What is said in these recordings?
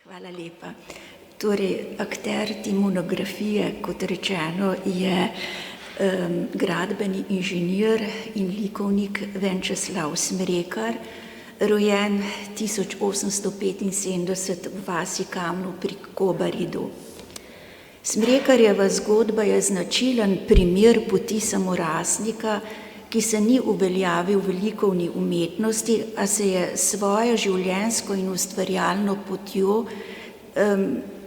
Hvala lepa. Torej, akter te monografije, kot rečeno, je gradbeni inženir in likovnik Venčeslav Smrekar, rojen 1875 v vasi Kamnu pri Kobaridu. Smrekarjeva zgodba je značilen primer poti samorastnika, ki se ni uveljavil v likovni umetnosti, a se je svojo življenjsko in ustvarjalno potjo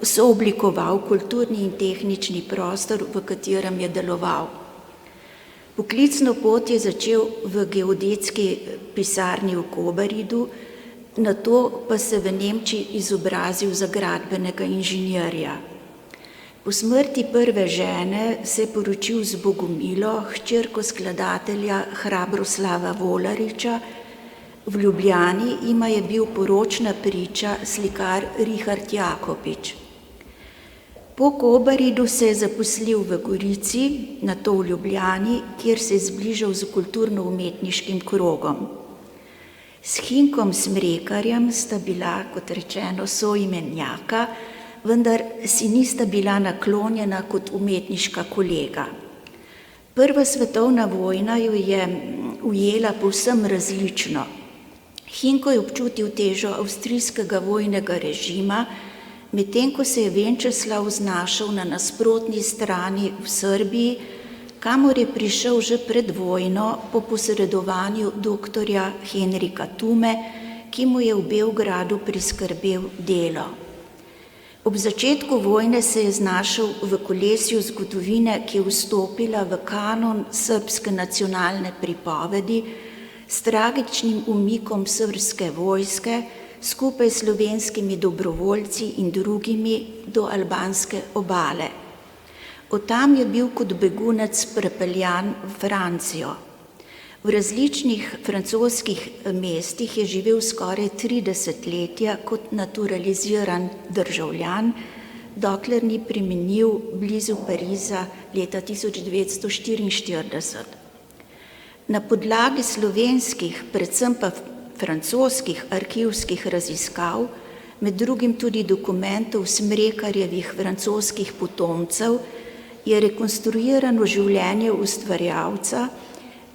sooblikoval kulturni in tehnični prostor, v katerem je deloval. Poklicno pot je začel v geodetski pisarni v Kobaridu, nato pa se v Nemčiji izobrazil za gradbenega inženirja. Po smrti prve žene se je poročil z Bogomilo, hčerko skladatelja Hrabroslava Volariča. V Ljubljani jima je bil poročna priča slikar Richard Jakopič. Po Kobaridu se je zaposlil v Gorici, nato v Ljubljani, kjer se je zbližal z kulturno-umetniškim krogom. S Hinkom Smrekarjem sta bila, kot rečeno, soimenjaka, vendar si nista bila naklonjena kot umetniška kolega. Prva svetovna vojna jo je ujela povsem različno. Hinko je občutil težo avstrijskega vojnega režima, medtem ko se je Venčeslav znašel na nasprotni strani v Srbiji, kamor je prišel že pred vojno po posredovanju doktorja Henrika Tume, ki mu je v Beogradu priskrbel delo. Ob začetku vojne se je znašel v kolesju zgodovine, ki je vstopila v kanon srbske nacionalne pripovedi s tragičnim umikom srbske vojske skupaj s slovenskimi dobrovoljci in drugimi do albanske obale. Od tam je bil kot begunec prepeljan v Francijo. V različnih francoskih mestih je živel skoraj 30 letja kot naturaliziran državljan, dokler ni preminil blizu Pariza leta 1944. Na podlagi slovenskih, predvsem pa francoskih arhivskih raziskav, med drugim tudi dokumentov Smrekarjevih francoskih potomcev, je rekonstruirano življenje ustvarjalca,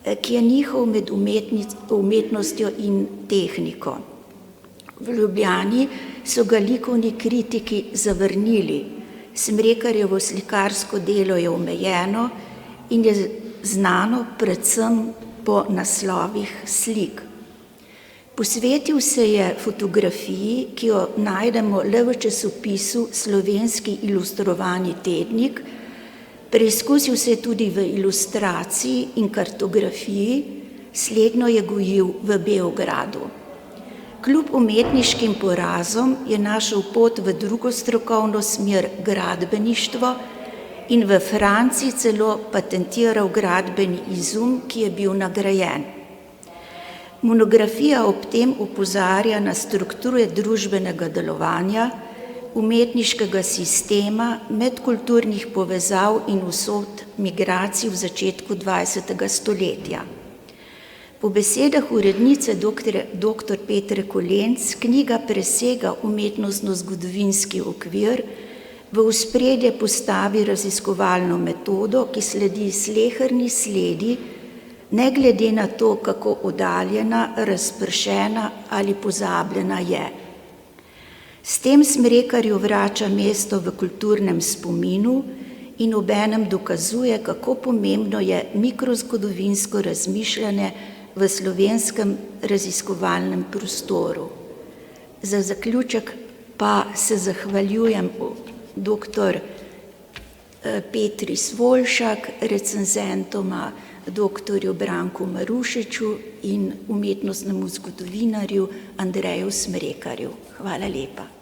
ki je njihov med umetnostjo in tehniko. V Ljubljani so ga likovni kritiki zavrnili. Smrekarjevo slikarsko delo je omejeno in je znano predvsem po naslovih slik. Posvetil se je fotografiji, ki jo najdemo le v časopisu Slovenski ilustrovani tednik. Preizkusil se je tudi v ilustraciji in kartografiji, slednjo je gojil v Beogradu. Kljub umetniškim porazom je našel pot v drugo strokovno smer gradbeništvo in v Franciji celo patentiral gradbeni izum, ki je bil nagrajen. Monografija ob tem opozarja na strukture družbenega delovanja, umetniškega sistema, medkulturnih povezav in usod migracij v začetku 20. stoletja. Po besedah urednice dr. Petre Kolenc, knjiga presega umetnostno-zgodovinski okvir, v ospredje postavi raziskovalno metodo, ki sledi sleherni sledi, ne glede na to, kako oddaljena, razpršena ali pozabljena je. S tem Smrekarju vrača mesto v kulturnem spominu in obenem dokazuje, kako pomembno je mikrozgodovinsko razmišljanje v slovenskem raziskovalnem prostoru. Za zaključek pa se zahvaljujem dr. Petri Svoljšak, recenzentoma dr. Branku Marušiču in umetnostnemu zgodovinarju Andreju Smrekarju. Hvala lepa.